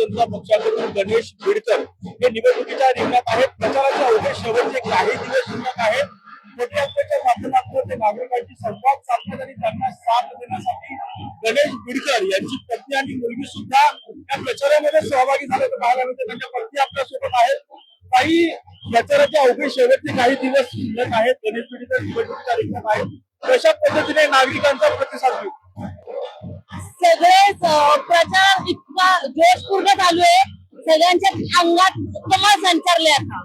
जनता पक्षाकडून गणेश बिडकर हे निवडणुकीच्या रिंगणात आहेत. प्रचाराचे अवघे शेवटचे काही दिवस शिल्लक आहेत. पदयात्रेच्या माध्यमातून ते नागरिकांशी संवाद साधण्यात आणि त्यांना साथ देण्यासाठी गणेश बिडकर यांची पत्नी आणि मुलगी सुद्धा या प्रचारामध्ये सहभागी झाल्याचं पाहायला मिळतं. त्यांच्या पत्नी आपल्या सोबत आहेत. काही प्रचाराचे अवघे शेवटचे काही दिवस शिल्लक आहेत. गणेश बिडकर निवडणुकीच्या रिंगणात आहेत. कशा पद्धतीने नागरिकांचा प्रतिसाद मिळतो? सगळेच प्रचार इतका जोशपूर्ण चालू आहे. सगळ्यांच्या अंगात कमाल संचारले आता,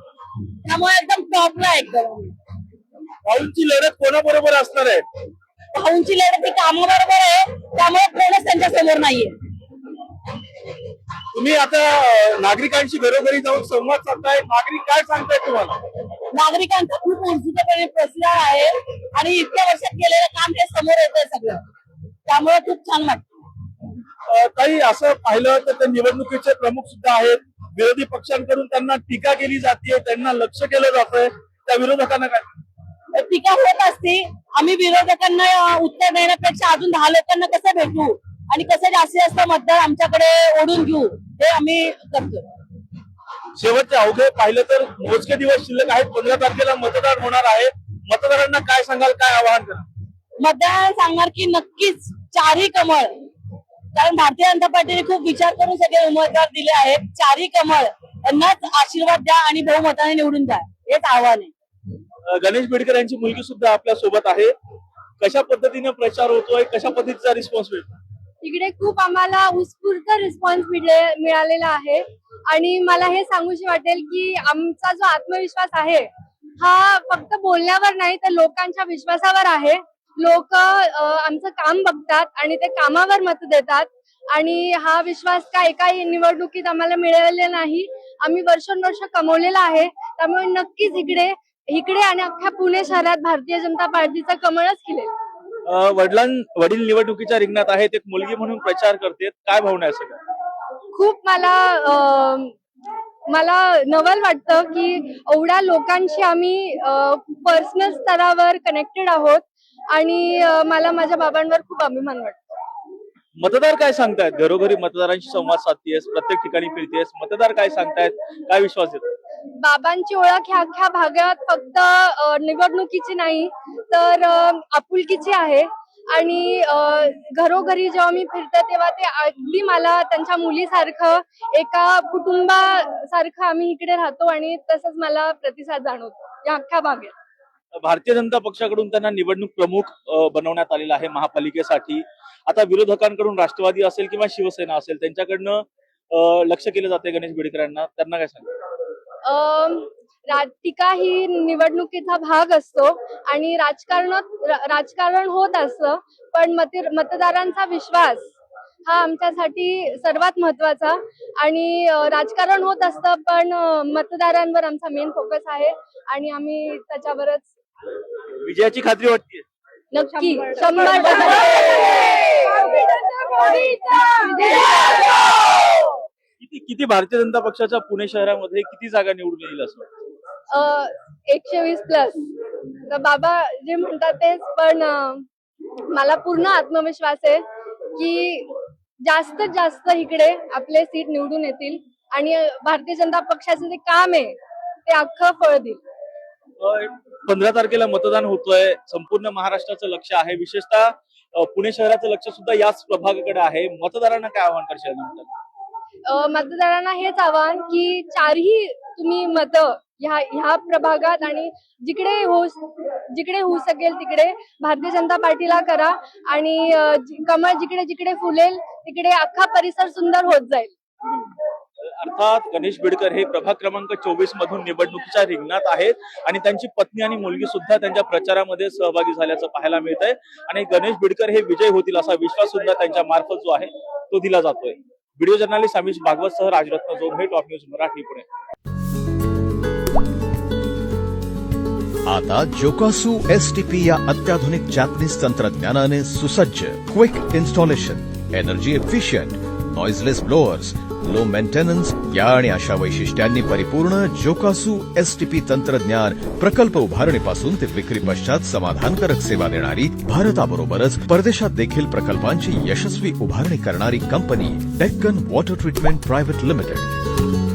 त्यामुळे एकदम टॉपला एकदम. भाऊंची लढत कोणाबरोबर असणार आहे? भाऊंची लढत ही कामाबरोबर आहे, त्यामुळे कोणच त्यांच्या समोर नाहीये. तुम्ही आता नागरिकांशी घरोघरी जाऊन संवाद साधताय. नागरिक काय सांगताय तुम्हाला? नागरिकांचा खूप उत्सुकतेने प्रतिसाद आहे आणि इतक्या वर्षात केलेलं काम हे समोर येतंय सगळं, त्यामुळे खूप छान वाटतं. काही असं पाहिलं तर ते निवडणुकीचे प्रमुख सुद्धा आहेत. विरोधी पक्षांकडून त्यांना टीका केली जाते, त्यांना लक्ष केलं जातंय. त्या विरोधकांना काय टीका होत असते. आम्ही विरोधकांना उत्तर देण्यापेक्षा अजून 10 लोकांना कसं भेटू आणि कसं जास्तीत मतदार आमच्याकडे ओढून घेऊ हे आम्ही करतो. शेवटचे अवघे पाहिलं तर मोजके दिवस शिल्लक आहेत. 15 तारखेला मतदान होणार आहे. मतदारांना काय सांगाल, काय आवाहन करा? मतदार सांगणार की नक्कीच चारही कमळ, कारण भारतीय जनता पार्टीने खूप विचार करून सगळे उमेदवार दिले आहेत. चारही कमळ यांनाच आशीर्वाद द्या आणि बहुमताने निवडून द्या, हेच आव्हान आहे. गणेश बिडकर यांची मुलगी सुद्धा आपल्या सोबत आहे. कशा पद्धतीने प्रचार होतोय, कशा पद्धतीचा रिस्पॉन्स मिळतो? इकडे खूप आम्हाला उत्स्फूर्त रिस्पॉन्स मिळालेला आहे आणि मला हे सांगूशी वाटेल की आमचा जो आत्मविश्वास आहे हा फक्त बोलण्यावर नाही तर लोकांच्या विश्वासावर आहे. लोक आमचं काम बघतात आणि ते कामावर मत देतात आणि हा विश्वास का एका निवडणुकीत आम्हाला मिळालेला नाही. आम्ही वर्षानुवर्ष कमवलेला आहे. त्यामुळे नक्कीच इकडे आणि अख्ख्या पुणे शहरात भारतीय जनता पार्टीचा कमळच खिलेल. वडील निवडणुकीच्या रिंगणात आहेत. एक मुलगी म्हणून प्रचार करते. काय भावना आहे सगळं? खूप मला नवल वाटतं की एवढ्या लोकांशी आम्ही पर्सनल स्तरावर कनेक्टेड आहोत आणि मला माझ्या बाबांवर खूप अभिमान वाटतो. मतदार काय सांगतायत? घरोघरी मतदारांशी संवाद साधतेस, प्रत्येक ठिकाणी फिरतेस. मतदार काय सांगतायत, काय विश्वास देतात? बाबांची ओळख ह्या अख्ख्या भागात फक्त निवडणुकीची नाही तर आपुलकीची आहे आणि घरोघरी जेव्हा मी फिरते तेव्हा ते अगदी मला त्यांच्या मुलीसारखं, एका कुटुंबासारखं आम्ही इकडे राहतो आणि तसंच मला प्रतिसाद जाणवतो या अख्ख्या भागात. भारतीय जनता पक्षाकडून त्यांना निवडणूक प्रमुख बनवण्यात आलेला आहे महापालिकेसाठी. आता विरोधकांकडून राष्ट्रवादी असेल किंवा शिवसेना असेल त्यांच्याकडनं लक्ष केलं जाते गणेश बिडकर यांना. त्यांना काय सांगतात? टीका ही निवडणुकीचा भाग असतो आणि राजकारण होत असतं, पण मतदारांचा विश्वास हा आमच्यासाठी सर्वात महत्वाचा आणि राजकारण होत असतं पण मतदारांवर आमचा मेन फोकस आहे आणि आम्ही त्याच्यावरच. विजयाची खात्री वाटते? नक्की 100%. किती भारतीय जनता पक्षाच्या पुणे शहरामध्ये किती जागा निवडून येईल असं वाटतं? 120+. तर बाबा जे म्हणतात तेच, पण मला पूर्ण आत्मविश्वास आहे की जास्तीत जास्त इकडे आपले सीट निवडून येतील आणि भारतीय जनता पक्षाचं जे काम आहे ते अख्खं फळ देईल. 15 तारखेला मतदान होतोय. संपूर्ण महाराष्ट्राचं लक्ष आहे. विशेषतः पुणे शहराचं लक्ष सुद्धा याच प्रभागाकडे आहे. मतदारांना काय आवाहन करशाल? मतदारांना हेच आवाहन की चारही तुम्ही मत ह्या प्रभागात आणि जिकडे होऊ शकेल तिकडे भारतीय जनता पार्टीला करा आणि कमळ जिकडे जिकडे फुलेल तिकडे अख्खा परिसर सुंदर होत जाईल. अर्थात गणेश बिडकर हे प्रभाग क्रमांक 24 मधून निवडणुकीच्या रिंगणात आहेत आणि त्यांची पत्नी आणि मुलगी सुद्धा त्यांच्या प्रचारामध्ये सहभागी झाल्याचं पाहायला मिळत आहे आणि गणेश बिडकर हे विजय होतील असा विश्वास सुद्धा त्यांच्या मार्फत जो आहे तो दिला जातोय. व्हिडिओ जर्नलिस्ट अमिश भागवत सह राजरत्न जोग, हे टॉप न्यूज मराठी, पुणे. आता जोकासू STP या अत्याधुनिक जॅपनीज तंत्रज्ञानाने सुसज्ज quick installation, energy efficient, noiseless blowers low maintenance या आणि अशा वैशिष्ट्यांनी परिपूर्ण जोकासू एसटीपी तंत्रज्ञान प्रकल्प उभारणीपासून ते विक्री पश्चात समाधानकारक सेवा देणारी, भारताबरोबरच परदेशात देखील प्रकल्पांची यशस्वी उभारणी करणारी company Deccan water treatment private limited.